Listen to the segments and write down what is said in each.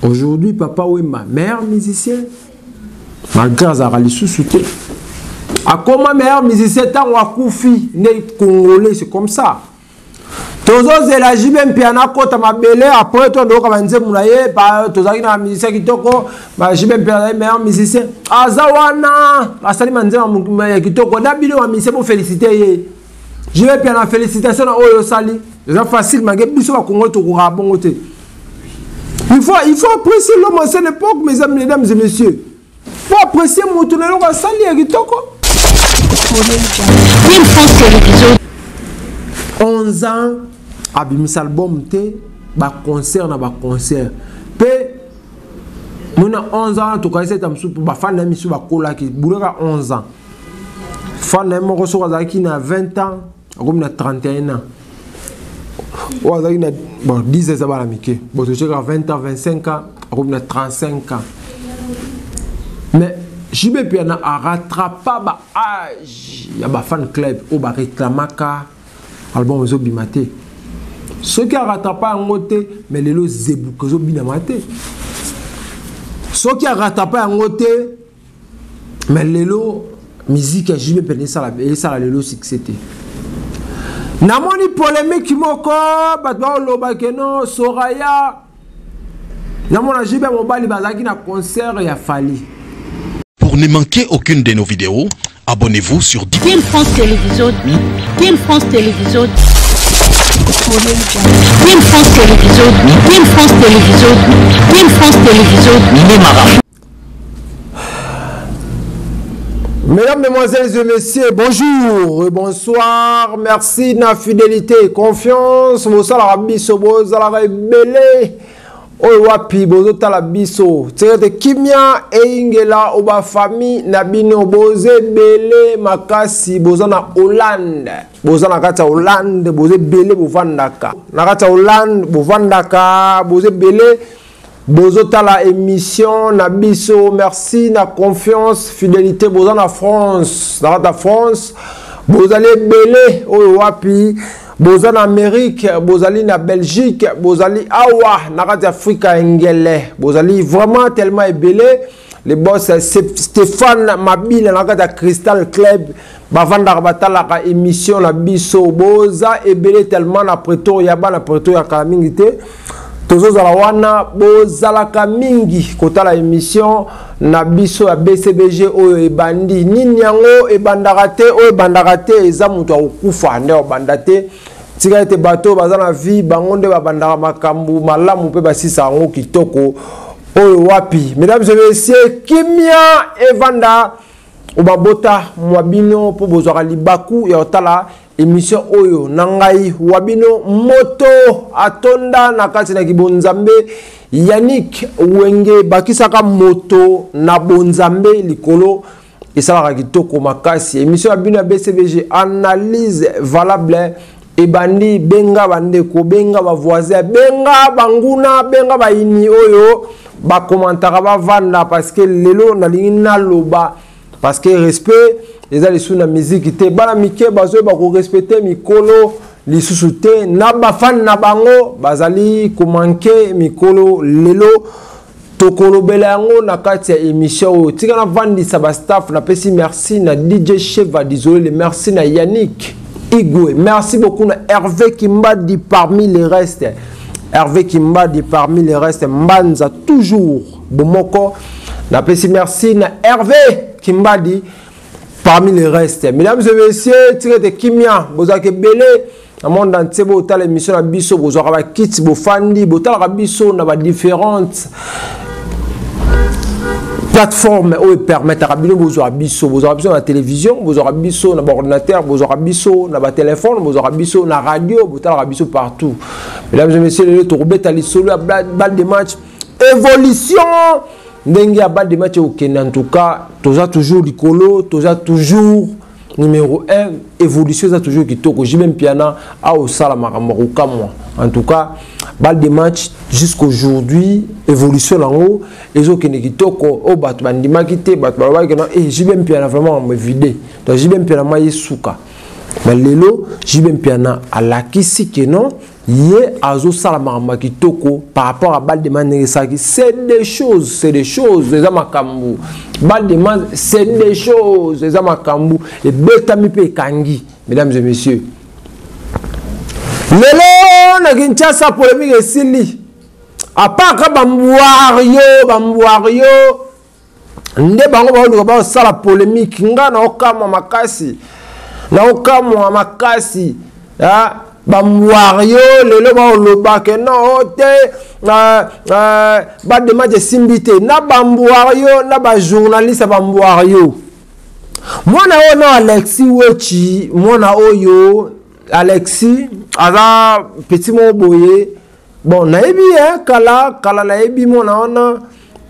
Aujourd'hui, papa ou ma mère musicien. Malgré Azarali sous-souté. À comme ma mère musicien, tant ou à Koufi, né congolais, c'est comme ça. Tozo zela jibem piana kota mabele après toi donc comme nze munaye ba tozaki na musicien kitoko ba jibem piana meilleur musicien azawana asali manze ma kitoko na bino wa musicien pour féliciter ye jibem piana félicitation na oyo sali c'est facile ma biso ba Congo to ko bongo te il faut apprécier l'homme à cette époque mesdames et messieurs faut apprécier mon tonneau ko sali kitoko 11 ans abimisa album te ba concert na ba concert pe mona 11 ans to kaise ta msu ba fan na misu ba kola ki buleka 11 ans fan na mo so azaki na 20 ans akomi na 31 ans o azaki na bon 10 ans ba la mike bon to cheka 20 ans 25 ans akomi na 35 ans mais jibe piana a rattrapa ba âge ya ba fan club o ba réclamaka album zo bimate ceux qui a rattrapé en côté mais les lots zebouke zo binamate ceux qui a rattrapé en côté mais les lots musique a jibe pene ça la les lots succès namoni polémique moko batwa loba keno Soraya namona jibe mobali bazaki na concert ya Fali. Pour ne manquer aucune de nos vidéos, abonnez-vous sur Team France Télévision. Team France Télévision. Team France Télévision. Team France Télévision. Team France Télévision. Mesdames, Mesdemoiselles et Messieurs, bonjour et bonsoir. Merci de la fidélité et confiance. Moussa Arabi Sobo, Zalaga Belé. Owapi bozo tala biso tsete kimia eingela oba famille na bino boze bele makasi boza na Hollande boza na kata Hollande boze bele bovandaka na kata Hollande bovandaka boze bele bozo tala émission na biso merci na confiance fidélité boza na France na kata France bozale bele owapi boza na Amérique, bozali na Belgique, bozali awa na kati Afrika engele, bozali vraiment tellement ébélé. Les boss Stéphane Mabile na kati Crystal Club, bavanda batala ka émission na biso boza ébélé tellement na Pretoria ba na Pretoria ka mingi te. Tozo zala wana bozala ka mingi kota la émission na biso ya BCBG oyo ebandi nini yango ebandakate oyo ebandakate eza mutu akufa nde obandate tika ete bato baza na vie bango nde babandaka makambu malamu pe basisa yango kitoko oyo wapi. Mesdames et messieurs, kimia evanda obabota mwabino po bozwaka libaku ya otala émission oyo nangai wabino moto atonda na kati na kibonzambe Yannick Wenge bakisaka moto na bonzambe likolo esalaka kitoko makasi émission ya bino ya BCBG analyse valable ebandi benga bandeko benga ba voisin benga banguna benga baini oyo ba komantaka bavanda parce que lelo nalingi naloba parce que respect les sous la musique te bala mike bazo ba ko respecter mikolo lisusu te na ba fan na bango bazali ko manquer mikolo lelo tokolo belango na kati ya émission tika na vandisa ba staff na pesi merci na DJ Cheva désolé merci na Yannick Igwe merci beaucoup na Hervé Kimbadi parmi les restes Hervé Kimbadi parmi les restes Mbanza toujours bomoko na pesi merci na Hervé Kimbadi parmi les restes. Mesdames et messieurs, tirez de kimia, vous avez belé, à monde entier, vous avez l'émission à biso, vous avez kits, vous fandi, vous avez biso, vous avez différentes plateformes où permettent à rabino, vous avez biso, vous avez biso la télévision, vous avez biso dans l'ordinateur, vous avez biso dans le téléphone, vous avez biso dans la radio, vous avez biso partout. Mesdames et messieurs, le tourbet à l'issolu, à balle de match, évolution. Ndenge ya bas de match au Kenya en tout cas, toza toujours likolo, toza toujours numéro 1, évolution ça toujours kitoko, j'ai même piana à au salama maruka moi. En tout cas, balle de match jusqu'aujourd'hui, évolution en haut, et au Kenya kitoko, au bat bandima kité, bat balwa que non, et j'ai même piana vraiment me vider. Donc j'ai même piana maï souka. Mais lelo JB Piana à la kisi que non yé azo salamama kitoko par rapport à Baldemar Saki, c'est des choses les amakambu Baldemar c'est des choses les amakambu et betami pe kangi mesdames et messieurs lelo na Kinshasa polémique esili à part ka bamwario nde bango ba ba sala polémique ngana okama makasi na okama makasi ha bamwario lelo ba oloba ke no te ba de match simbité na bamwario na ba journaliste bamwario mwana o na Alexis Wechi mwana oyo Alexis aza petit mo boye bon naebi kala naebi mwana ona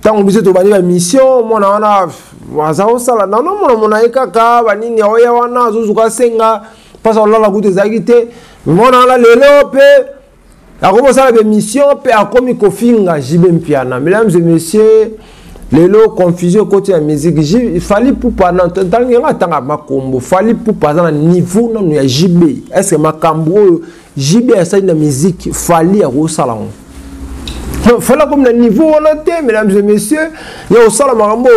tango biso to bani ba mission mwana ona wazao sala non mona kaka banini oya wana zuzuka senga pasa olala gute zakite mona ona lelo pe akomo sala be mission pe akomi kofinga JB Piana. Mesdames et messieurs, lelo confusion côté la musique il fallait pour pendant tanga makombo fallait pour pendant niveau non ya JB est-ce que makambo JB asa na musique fallait à sala fallait comme le niveau on était mesdames et messieurs il y a au sala makambo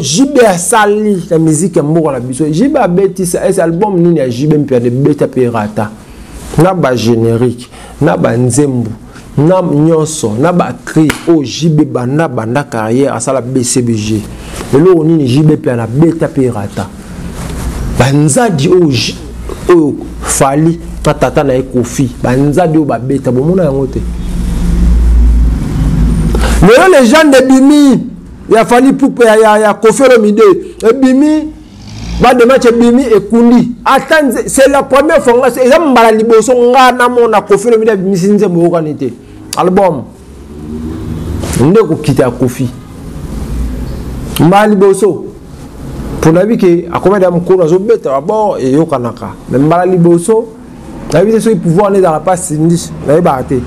JB asali la musique moko la biso JB a bêti cet album ni ya JB Piana de beta pirata na ba générique na ba nzembo na nyonso na ba cri o JB banda carrière asala BCBG lelo oni JB Piana beta pirata banzadi o fali tata na ekofi banzadi o ba beta bomona yango te les gens de Bimi il a fallu pour ya Koffi Olomide et Bimi ba de match Bimi et Kundi attends c'est la première fois c'est mbala liboso nga na mona Koffi Olomide Bimi sinze mo kanité album ndeko kita Koffi mbala liboso pour la vie que akomeda mkono zo beta d'abord et yo kanaka mais mbala liboso la vie c'est pouvoir aller dans la passe indis na baté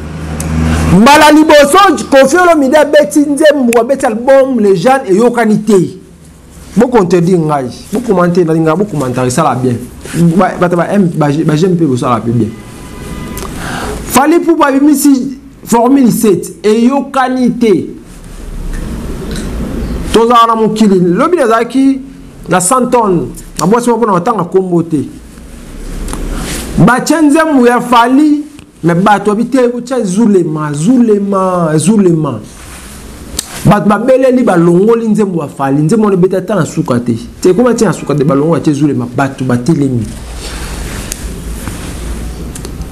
mbala liboso Koffi Olomide beti nzembo beti album les gens et yo kanité beaucoup te dit ngai beaucoup commenter na linga beaucoup commenter ça la bien ba j'aime peu ça la bien fallait pour ba bimisi formule 7 et yo kanité toza na mukili lobi nazaki na 100 tonnes na boisson pour na tanga kombote ba tshenzemu ya fali mais bato habité ko zulema bat babeleli balongoli nzembo wa fali nzembo le betata na suka te te comment tient suka de balongo te zulema bato batelemi.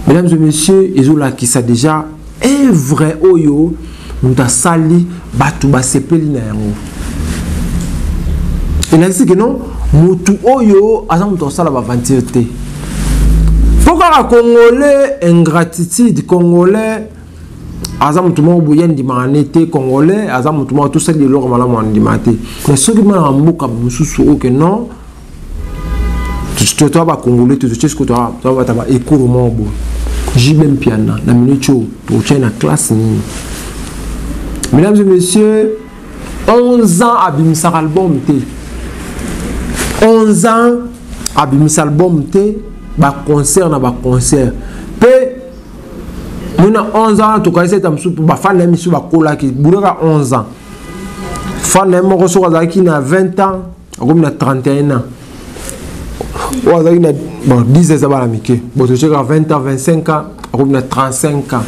Mesdames et messieurs, ezola qui ça déjà est vrai oyo muta sali bato basepeli na yango il a dit que non mutu oyo azam to sala ba vantir te. Pourquoi Congolais ingratitude Congolais azam tout monde boyen di manete Congolais azam tout monde tout ça de l'or malamu andimate mais ce qui m'a mboka mususu o que non tu toi ba Congolais tu sais ce que toi va ta ba ekuru mobo JB Piana na minucho to chena classe ni. Mesdames et messieurs, 11 ans abimisa album te 11 ans abimisa album te ba concert na ba concert pe muna 11 ans to ka cette amsu ba fan na misu ba kola ki buraka 11 ans fan na mo so ka ki na 20 ans comme na 31 ans ou za ki na bon 10 ans ba la mike bon to cheka 20 ans 25 ans comme na 35 ans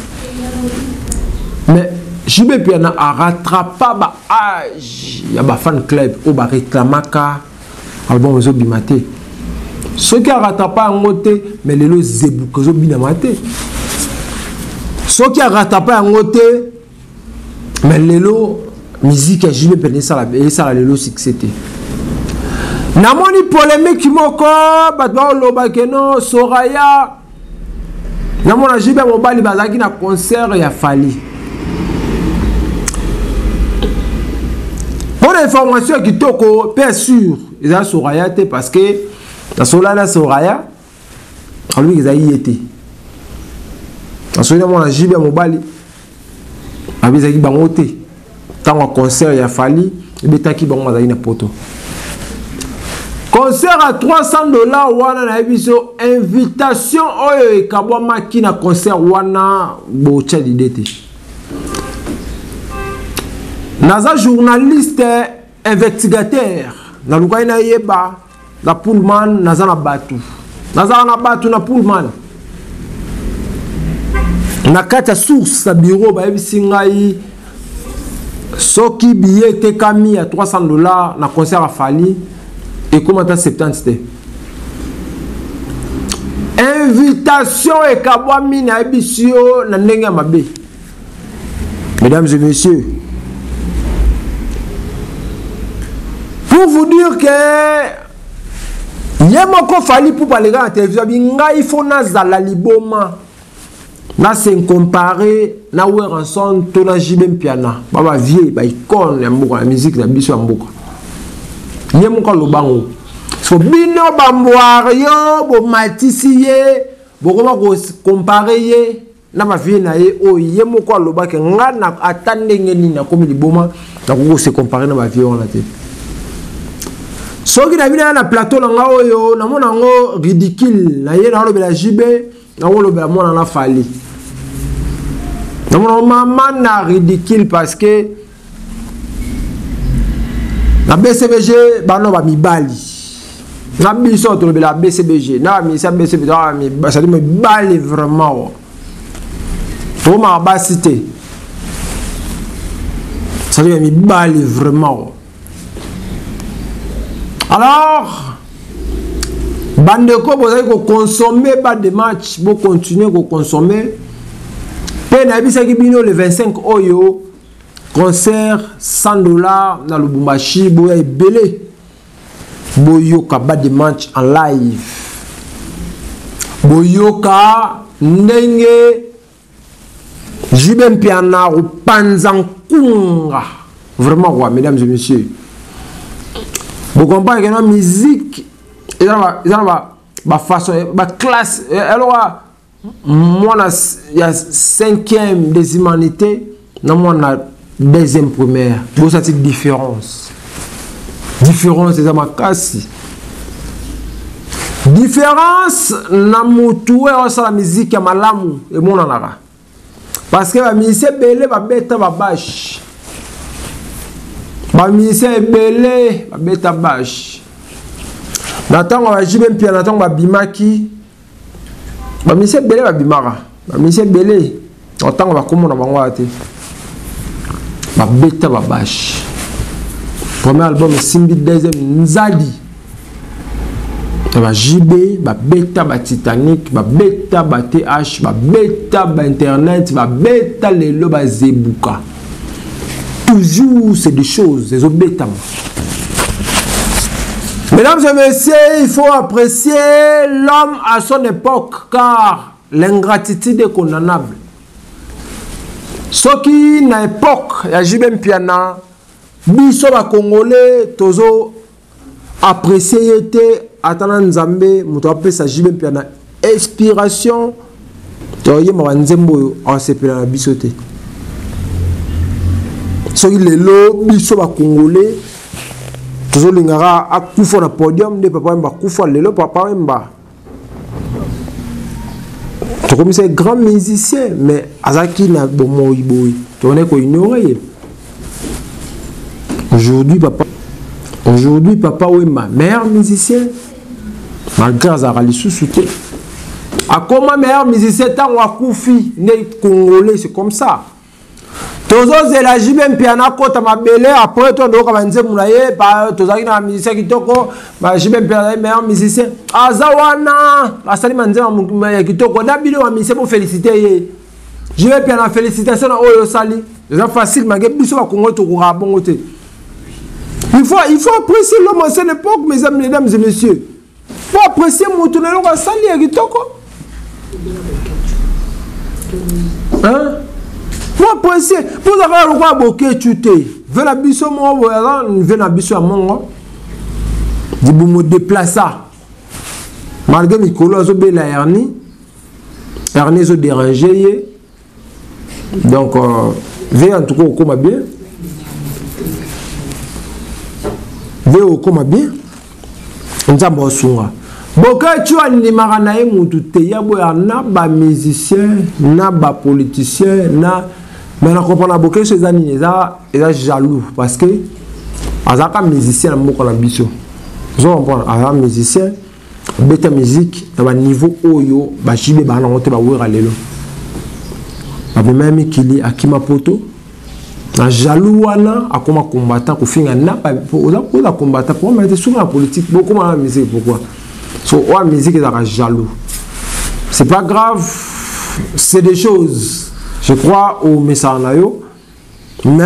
mais JB Piana a rattrapé ba âge ya ba fan club ou ba réclamaka album zo bimate. Ceux qui ont rattrapé un côté, mais les lots zébou que ont bien maté. Ceux qui ont rattrapé un côté, mais les lots musique JB Piana ça les lots succès. Namoni polémique moko batwa loba keno Soraya. Namona JB mobali bazaki na concert ya Fali. Pour l'information qui toko pas sûr, ils ont Soraya parce que la Solana Soraya, lui ils a y été. La Solana mon JB mobali, avec ils a bangoté. Tant au concert il a fallu, et betaki bango mazali na poto. Concert à $300 wana na biso invitation oyo ekabwa maki na concert wana bocha lidete. Naza journaliste investigateur na lukai na yeba na Pullman naza na batu. Naza na batu na Pullman. Na kata source sa bureau ba ebisi ngai soki billet tekami à $300 na concert a Fali. Et comment t'as 70? Invitation et kabwami na ebisio na ndenge mabe. Mesdames et messieurs, pour vous dire que yemoko Fali pour parler à la télévision, binga il faut nazala liboma. Na se comparer na Weranson to na Jibem Piana. Baba vie ba icône ya mboka la musique na biso ya mboka. Yemoko lobango. So bino bamboario bo matisiye bo koma ko comparer ye na ma vie na ye o yemoko lobaka ngana atande ngeni na komi liboma na ko se comparer na ma vie on la te. Soki na bina na plateau na nga oyo na mona ngo ridicule na ye na lobela jibe na lobela mona na Fali. Na mona maman na ridicule parce que la BCBG bano ba mibali. Na biso to la BCBG. Na mi sa BCBG mi ça dit me bali vraiment. Pour ma basité. Ça dit me bali vraiment. Alors bandeko vous allez consommer pas de match, vous continuer à consommer. Pe na bisa ki bino le 25 oyo. Concert $100 dans le Bumbashi, boya belé. Boyoka bas de match en live. Boyoka ndenge Jibem Piana ou Panzankunga. Vraiment quoi, mesdames et messieurs. Vous comprenez que la musique, il y a façon, la classe, alors moi il y a 5e des humanités, non moi on a deuxième première. Pour cette différence. Différence c'est ma casse. Différence na mutuwe osa la musique ya malamu et mon anara. Parce que la musique belé va beta ba bash. Ba musique belé va beta bash. Natango ba Jibem Piana natango ba bimaki. Ba musique belé ba bimara. Ba musique belé natango ba komona bango ate. Ba beta ba bash. Premier album Simbi deuxième Nzadi. Ba JB, ba beta ba Titanic, ba beta ba TH, ba beta ba internet, ba beta lelo ba Zebuka. Toujours c'est des choses, des bêta. Mesdames et messieurs, il faut apprécier l'homme à son époque car l'ingratitude est condamnable. Ce qui na époque ya Jibem Piana, biso ba Congolais tozo apprécier était atana nzambe muto apesa Jibem Piana inspiration to yema nzembo en sepela na biso te. So il lelo biso ba Congolais tozo lingara akufa na podium de papa mba kufa lelo papa mba. To comme c'est grand musicien mais azaki na bomo iboy. To on est ko ignorer. Aujourd'hui, papa Wemba, meilleur musicien, malgré Azarali sous-souté. A comment meilleur musicien, tant Wakoufi, né congolais, c'est comme ça. Tozo zela Jibem Piana kota mabele après toi ndo kama nze mulaye ba tozaki na musicien kitoko ba Jibem Piana meilleur musicien azawana asali manze ya kitoko dabili wa musicien pour féliciter ye Jibem Piana félicitation na oyo sali c'est facile mangé biso ba Congo to ko rabongo te. Il faut apprécier l'homme à cette époque, mesdames et messieurs. Il faut apprécier mon tournoi à Sali et Kitoko. Hein? Il faut apprécier. Pour avoir le roi Boké tuté. Venez à Bisso, moi, venez à Bisso à mon. Je me déplace. Malgré mes collègues, je la hernie. Hernie, je dérangé. Donc, venez en tout cas, comme bien. Véo comme bien. nzambo sunga boka tu animaka na ye mutu te ya boya na ba musicien na ba politicien na mais na comprendre boka ces années eza jaloux parce que azaka musicien na moko na biso zo comprendre azaka musicien beta musique na ba niveau oyo ba jibe ba na ngote ba wera lelo ba même kili akima poto na jaloux wana akoma combattant ko finga na pa oza combattant pour mettre souvent la politique beaucoup ma musique pourquoi so la musique est jaloux c'est pas grave c'est des choses je crois au message mais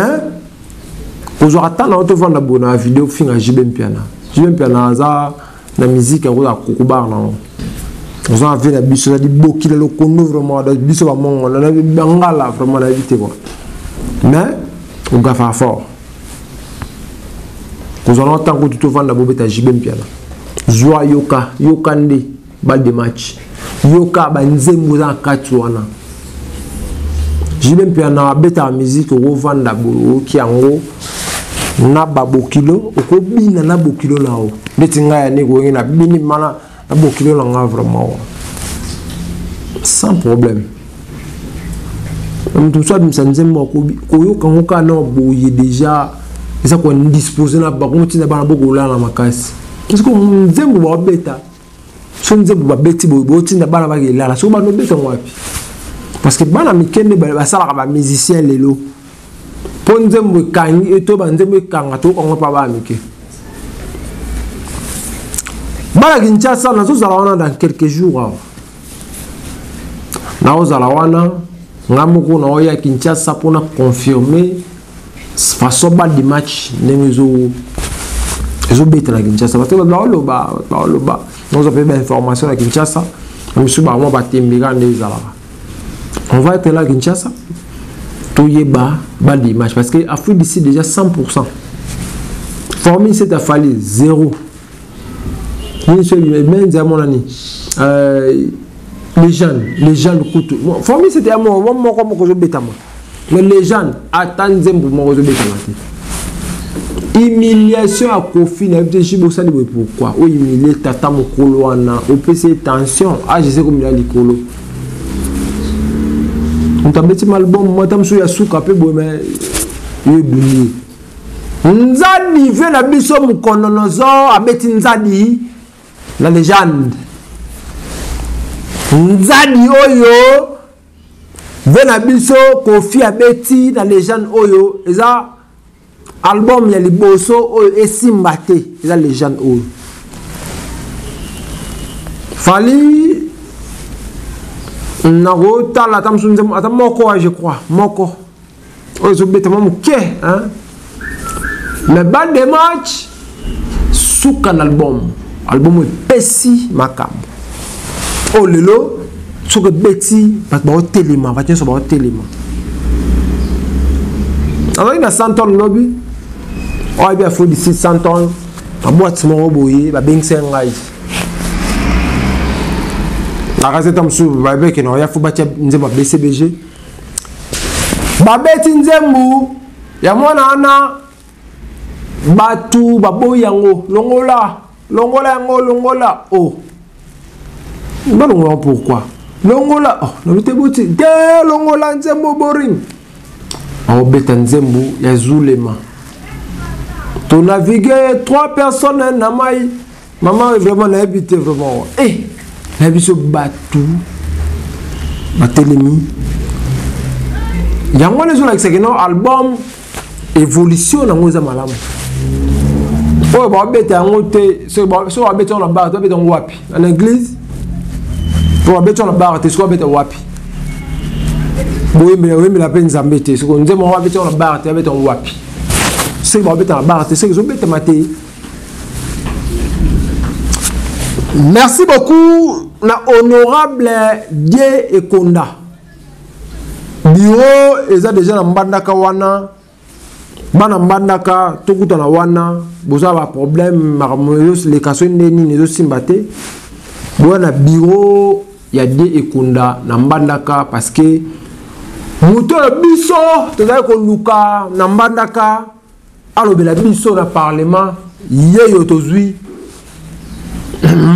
aujourd'hui attendre on te vend la bonne vidéo finga jibem piana za la musique à la kokubar non on a vu la biso di bokile le kono vraiment da biso ba mon on a bangala vraiment la vite quoi mais on va faire fort vous allez entendre que tu te vends la bobeta jibem piana Zoa yoka yokande bal de match yoka ba nzembo za katwana jibem piana beta musique o vanda bo ki yango na babokilo ko bina na bokilo lao netinga ya ne go na bini mana na bokilo la nga vraiment sans problème tout ça dum sanzembo ko yoka ngoka na boye déjà ça ko disposer na ba ko tina bana boko la na makasi parce que nzembo ba beta so nzembo ba beti bo tina bana ba ke la so ba no beta wapi parce que bana mikende ba sala ba musicien lelo pour nzembo kangi eto ba nzembo kanga to ko pa ba mike bana Kinshasa na so zala wana dans quelques jours na o zala wana ngamuko na oya Kinshasa pour na confirmer façon ba di match nemezo ils ont bêté la Kinshasa parce que nous avons fait des informations à Kinshasa on va être là à Kinshasa tout y est bas d'image parce que Afrique d'ici déjà 100% formé c'est à fallu 0 les jeunes coûtent formé c'était à moi comme je bête à moi mais les jeunes attendent pour moi je bête à moi humiliation à Kofi na biti chibosa de pourquoi o humilier tata mokolo wana o pese tension ah je sais comme il a likolo on t'a beti malbon moi tam so ya suka pe bo mais yebuni nzadi ve na biso mukononozo abeti nzadi la légende nzadi oyo ve na biso Kofi abeti na légende oyo eza album ya liboso oyo esimbate eza légende oyo fali nako tala tamsunze ata moko je crois moko oyo zo beta moke hein mais bande de match suka na album pesi makambo o lelo suka beti ba telema ba tenso ba telema alors na 100 tonnes lobby oh bien faut d'ici 100 tonnes la boîte mon boye ba bing sengai la recette am sou ba be ke no ya fu ba tia nzemba BCBG ba beti nzembu ya mwana ana batu ba boyango longola oh non pourquoi longola oh no te boti de longola nzembo boring au Betanzembu ya Zulema. Tu navigues 3 personnes na mai. Maman est vraiment habité vraiment. Eh, la vie se battu. Batelemi. Yango les autres c'est que non album évolution na ngoza malamu. Oh ba bete ngote so ba bete on la barre, to bete on wapi. En église. Pour bete on la barre, te so bete wapi. Oui, mais la peine zambete. Ce qu'on dit, on va mettre en barre, tu vas mettre en wapi. C'est qu'on va mettre en barre, c'est que je vais mettre maté. Merci beaucoup, na honorable Die Ekonda. Bureau, ils ont déjà en bandaka wana. Bana mbandaka, tout na wana. Vous avez un problème, les cassos neni, les aussi mbaté. Bon, bureau, il y a Die Ekonda, na mbandaka, parce que muto biso tozali ko luka na mbandaka alobela biso na parlement yeyo tozwi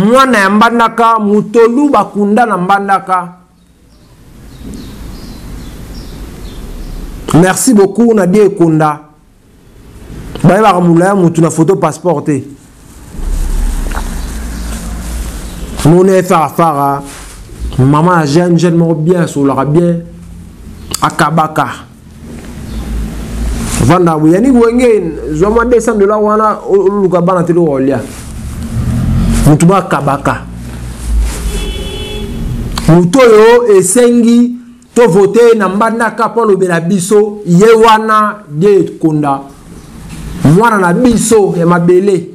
mwana ya mbandaka mutolu bakunda na mbandaka. Merci beaucoup Nadia Kunda. Baye bakamula mutu na photo passeport te. Mon fara maman jeune mort bien sur la bien akabaka. Vanda yani wenge zoma descendre là wana lukabana telo olia. Mutu ba kabaka. Mutu yo esengi to voter na mbandaka pour lobela biso ye wana de Kunda. Mwana na biso ya mabele.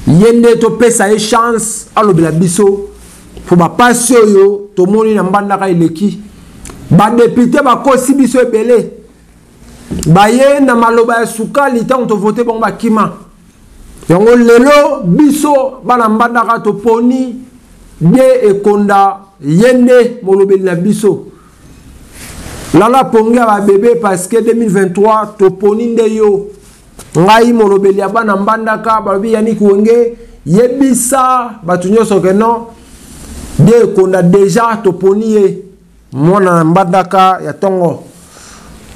Yende to pesa e chance a lobela biso pour ba passion yo to moni na mbandaka ileki. Ba député ba kosi biso ebele. Ba ye na maloba ya sukali tant to voter bon ba kima. Yango lelo biso bana mbandaka to poni de ekonda yende molobeli na biso. Lala pongi ba bébé parce que 2023 to poni nde yo. Ngai molobeli ya bana mbandaka balobi yani kuwenge yebisa batu nyonso ke non de ekonda déjà to poni ye mwana mbandaka ya tongo.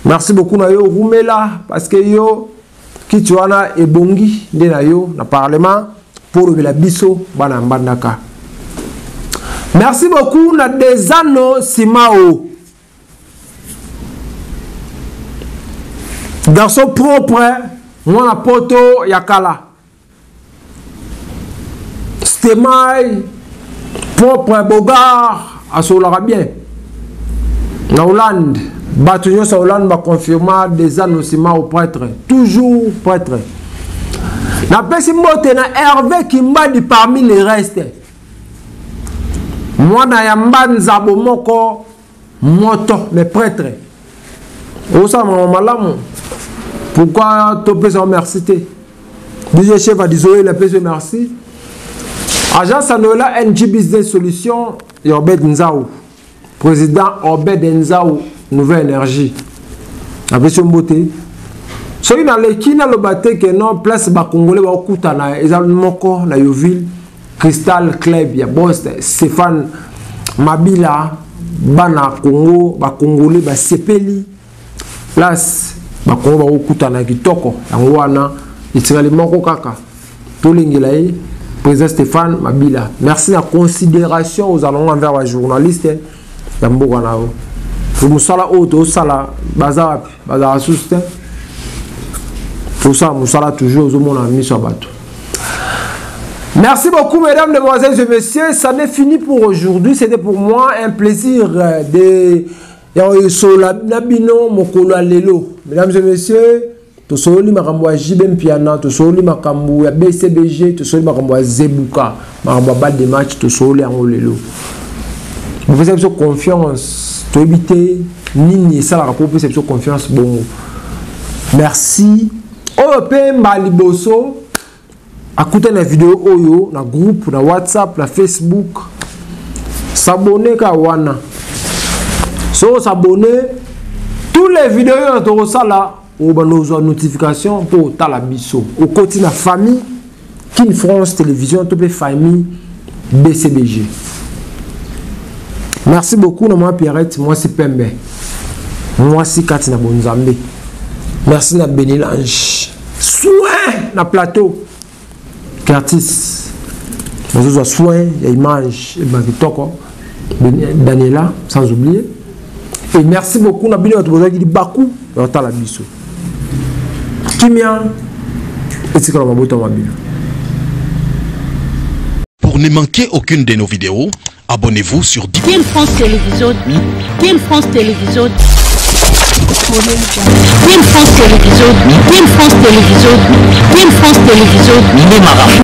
Merci beaucoup na yo rumela parce que yo Kituana ebongi nde na yo na parlement pour la biso bana mbandaka. Merci beaucoup na Desano Simao. Garçon propre, moi na poto yakala. Stemai propre bogar asolara bien. Na Hollande, Batunion sa Hollande m'a confirmé des annoncements au prêtre. Toujours prêtre. Na pesi mote na Hervé Kimbadi parmi les restes. Moi na yamba nzabo moko moto les prêtres. Osa malamu. Pourquoi tu peux remercier? DJ chef a dit la paix merci. Agence Anola NG Business Solutions et Obed Nzao. Président Obed Nzao, Nouvelle Énergie. Avec son beauté. Soki na leki na lobate que non place ba congolais ba okutana ezal moko na Yoville Crystal Club ya boss Stéphane Mabila bana Congo ba congolais ba sepeli place ba Congo ba okutana kitoko yango wana itikali moko kaka tolingela ye président Stéphane Mabila. Merci la considération aux allons envers les journalistes ya mboka nao. Pour musala auto sala baza baza suste. Tout ça, Moussala toujours au monde ami sur bateau. Merci beaucoup, mesdames, mesdemoiselles et messieurs. Ça n'est fini pour aujourd'hui. C'était pour moi un plaisir de Nabino Mokolo Lelo. Mesdames et messieurs, tout ce qui m'a JBM Piana, tout ce qui m'a BCBG, tout ce qui m'a Zebuka, m'a bal de match, tout ce qui m'a Lelo. Vous faites confiance, tu éviter ni ça la propre c'est confiance bon. Merci. Ope Maliboso écoutez la vidéo oyo na groupe na WhatsApp na Facebook s'abonner ka wana so s'abonner tous les vidéos na to sala ou banozo notification pour tala biso au côté na famille King France Télévision toutes les familles BCBG. Merci beaucoup na moi Pierrette, moi c'est Pembe, moi c'est Katina Bonzambe. Merci na Benilange. Soin na plateau. Curtis. Nous avons soin, il y a image et Bakitoko. Daniela, sans oublier. Et merci beaucoup na Bino Toboza qui dit Bakou dans ta la biso. Kimia et c'est comme Maboto Mabino. Pour ne manquer aucune de nos vidéos, abonnez-vous sur King France Télévision. King France Télévision. King France Télévision. King France Télévision. King France Télévision.